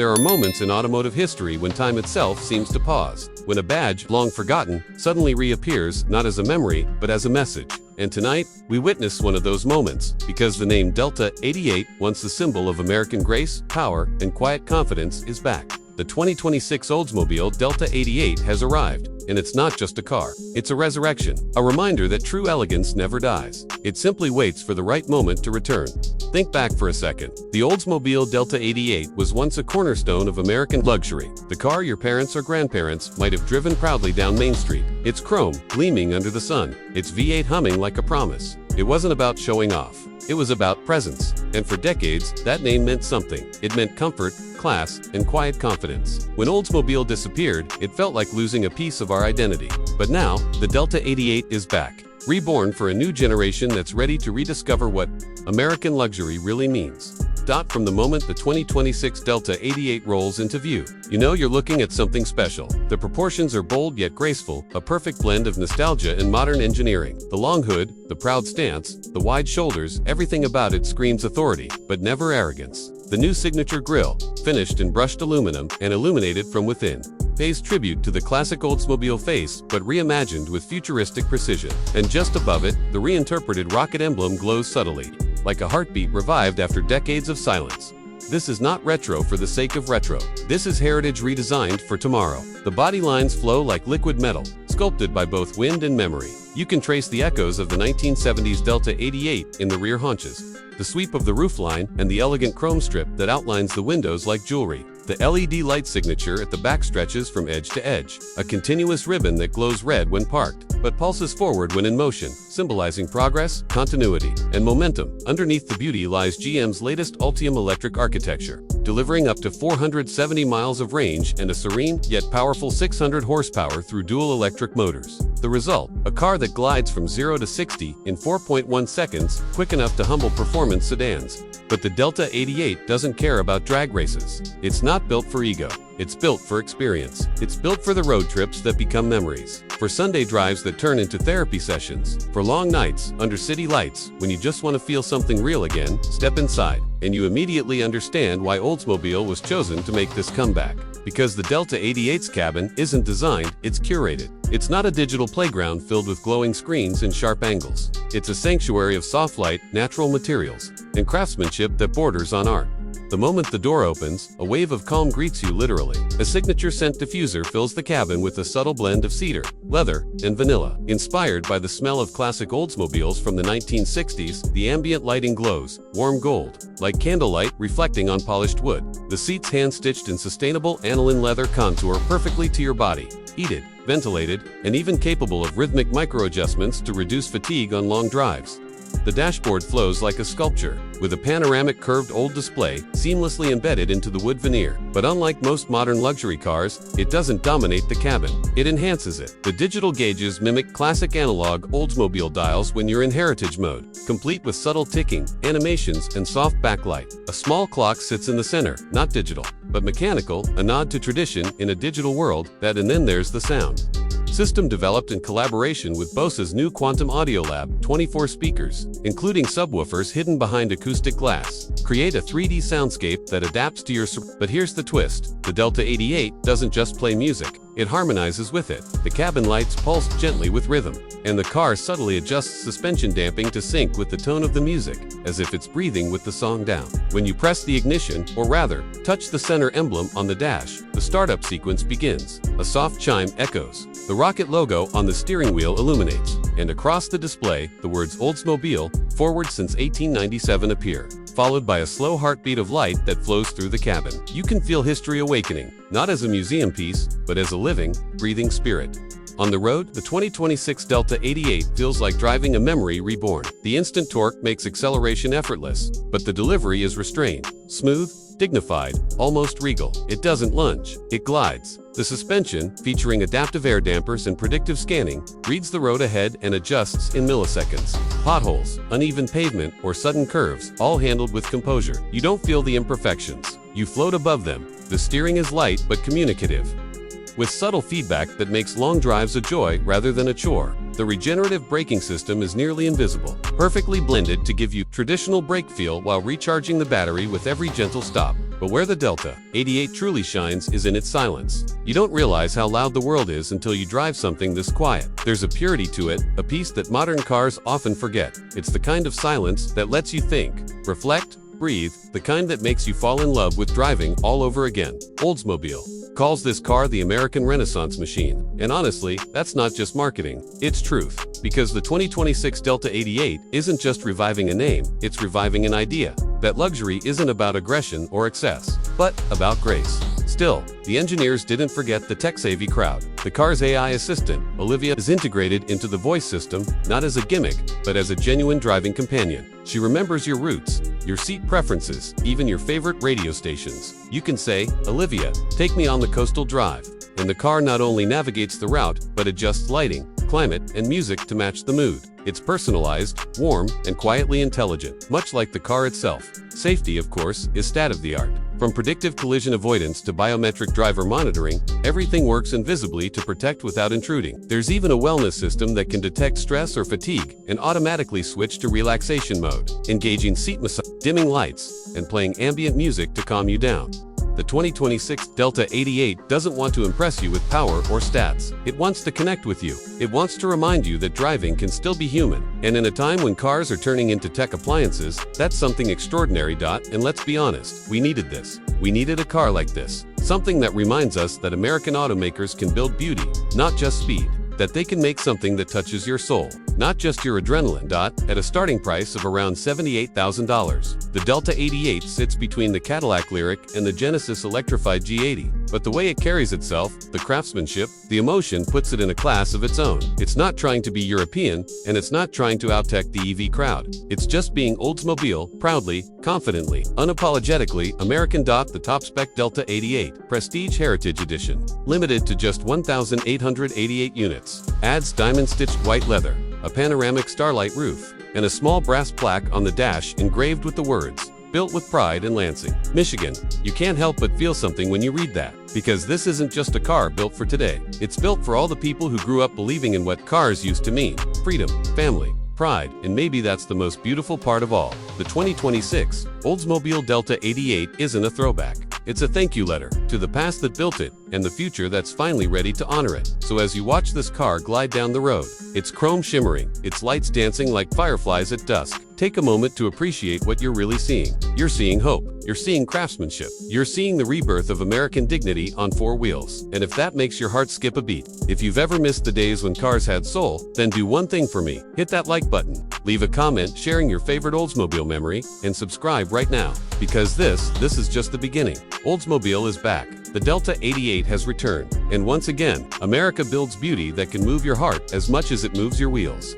There are moments in automotive history when time itself seems to pause, when a badge, long forgotten, suddenly reappears, not as a memory, but as a message. And tonight, we witness one of those moments, because the name Delta 88, once the symbol of American grace, power, and quiet confidence, is back. The 2026 Oldsmobile Delta 88 has arrived, and it's not just a car. It's a resurrection, a reminder that true elegance never dies. It simply waits for the right moment to return. Think back for a second. The Oldsmobile Delta 88 was once a cornerstone of American luxury, the car your parents or grandparents might have driven proudly down Main Street. Its chrome, gleaming under the sun, its V8 humming like a promise. It wasn't about showing off. It was about presence. And for decades, that name meant something. It meant comfort, class, and quiet confidence. When Oldsmobile disappeared, it felt like losing a piece of our identity. But now, the Delta 88 is back. Reborn for a new generation that's ready to rediscover what American luxury really means. From the moment the 2026 Delta 88 rolls into view, you know you're looking at something special. The proportions are bold yet graceful, a perfect blend of nostalgia and modern engineering. The long hood, the proud stance, the wide shoulders, everything about it screams authority, but never arrogance. The new signature grille, finished in brushed aluminum and illuminated from within, pays tribute to the classic Oldsmobile face but reimagined with futuristic precision. And just above it, the reinterpreted rocket emblem glows subtly, like a heartbeat revived after decades of silence. This is not retro for the sake of retro. This is heritage redesigned for tomorrow. The body lines flow like liquid metal, sculpted by both wind and memory. You can trace the echoes of the 1970s Delta 88 in the rear haunches, the sweep of the roofline, and the elegant chrome strip that outlines the windows like jewelry. The LED light signature at the back stretches from edge to edge, a continuous ribbon that glows red when parked, but pulses forward when in motion, symbolizing progress, continuity, and momentum. Underneath the beauty lies GM's latest Ultium electric architecture, delivering up to 470 miles of range and a serene, yet powerful 600 horsepower through dual electric motors. The result, a car that glides from 0 to 60 in 4.1 seconds, quick enough to humble performance sedans. But the Delta 88 doesn't care about drag races. It's not built for ego. It's built for experience. It's built for the road trips that become memories, for Sunday drives that turn into therapy sessions, for long nights under city lights when you just want to feel something real again. Step inside, and you immediately understand why Oldsmobile was chosen to make this comeback. Because the Delta 88's cabin isn't designed, it's curated. It's not a digital playground filled with glowing screens and sharp angles. It's a sanctuary of soft light, natural materials, and craftsmanship that borders on art. The moment the door opens, a wave of calm greets you literally. A signature scent diffuser fills the cabin with a subtle blend of cedar, leather, and vanilla. Inspired by the smell of classic Oldsmobiles from the 1960s, the ambient lighting glows, warm gold, like candlelight reflecting on polished wood. The seats hand-stitched in sustainable aniline leather contour perfectly to your body. Heated, ventilated, and even capable of rhythmic micro-adjustments to reduce fatigue on long drives. The dashboard flows like a sculpture, with a panoramic curved old display seamlessly embedded into the wood veneer. But unlike most modern luxury cars, it doesn't dominate the cabin. It enhances it. The digital gauges mimic classic analog Oldsmobile dials when you're in heritage mode, complete with subtle ticking, animations, and soft backlight. A small clock sits in the center, not digital, but mechanical, a nod to tradition in a digital world. And then there's the sound. System developed in collaboration with Bose's new Quantum Audio Lab, 24 speakers, including subwoofers hidden behind acoustic glass, create a 3D soundscape that adapts to your But here's the twist. The Delta 88 doesn't just play music, it harmonizes with it. The cabin lights pulse gently with rhythm, and the car subtly adjusts suspension damping to sync with the tone of the music, as if it's breathing with the song down. When you press the ignition, or rather, touch the center emblem on the dash, the startup sequence begins. A soft chime echoes. The rocket logo on the steering wheel illuminates, and across the display, the words Oldsmobile, forward since 1897 appear, followed by a slow heartbeat of light that flows through the cabin. You can feel history awakening, not as a museum piece, but as a living, breathing spirit. On the road, the 2026 Delta 88 feels like driving a memory reborn. The instant torque makes acceleration effortless, but the delivery is restrained, smooth, dignified, almost regal. It doesn't lunge, it glides. The suspension, featuring adaptive air dampers and predictive scanning, reads the road ahead and adjusts in milliseconds. Potholes, uneven pavement, or sudden curves, all handled with composure. You don't feel the imperfections. You float above them. The steering is light but communicative, with subtle feedback that makes long drives a joy rather than a chore. The regenerative braking system is nearly invisible, perfectly blended to give you traditional brake feel while recharging the battery with every gentle stop. But where the Delta 88 truly shines is in its silence. You don't realize how loud the world is until you drive something this quiet. There's a purity to it, a peace that modern cars often forget. It's the kind of silence that lets you think, reflect, breathe, the kind that makes you fall in love with driving all over again. Oldsmobile calls this car the American Renaissance machine. And honestly, that's not just marketing, it's truth. Because the 2026 Delta 88 isn't just reviving a name, it's reviving an idea. That luxury isn't about aggression or excess, but about grace. Still, the engineers didn't forget the tech-savvy crowd. The car's AI assistant, Olivia, is integrated into the voice system, not as a gimmick, but as a genuine driving companion. She remembers your routes, your seat preferences, even your favorite radio stations. You can say, "Olivia, take me on the coastal drive." And the car not only navigates the route, but adjusts lighting, climate, and music to match the mood. It's personalized, warm, and quietly intelligent, much like the car itself. Safety, of course, is state-of-the-art. From predictive collision avoidance to biometric driver monitoring, everything works invisibly to protect without intruding. There's even a wellness system that can detect stress or fatigue and automatically switch to relaxation mode, engaging seat massage, dimming lights, and playing ambient music to calm you down. The 2026 Delta 88 doesn't want to impress you with power or stats. It wants to connect with you. It wants to remind you that driving can still be human. And in a time when cars are turning into tech appliances, that's something extraordinary. And let's be honest, we needed this. We needed a car like this. Something that reminds us that American automakers can build beauty, not just speed. That they can make something that touches your soul, not just your adrenaline. At a starting price of around $78,000, the Delta 88 sits between the Cadillac Lyriq and the Genesis electrified G80. But the way it carries itself, the craftsmanship, the emotion puts it in a class of its own. It's not trying to be European, and it's not trying to out-tech the EV crowd. It's just being Oldsmobile, proudly, confidently, unapologetically American. The top-spec Delta 88, Prestige Heritage Edition, limited to just 1,888 units, adds diamond-stitched white leather, a panoramic starlight roof, and a small brass plaque on the dash engraved with the words, "Built with pride in Lansing, Michigan." You can't help but feel something when you read that. Because this isn't just a car built for today. It's built for all the people who grew up believing in what cars used to mean: freedom, family, pride, and maybe that's the most beautiful part of all. The 2026 Oldsmobile Delta 88 isn't a throwback. It's a thank you letter to the past that built it and the future that's finally ready to honor it. So as you watch this car glide down the road, its chrome shimmering, its lights dancing like fireflies at dusk, take a moment to appreciate what you're really seeing. You're seeing hope. You're seeing craftsmanship. You're seeing the rebirth of American dignity on four wheels. And if that makes your heart skip a beat, if you've ever missed the days when cars had soul, then do one thing for me. Hit that like button, leave a comment sharing your favorite Oldsmobile memory, and subscribe right now. Because this is just the beginning. Oldsmobile is back. The Delta 88 has returned. And once again, America builds beauty that can move your heart as much as it moves your wheels.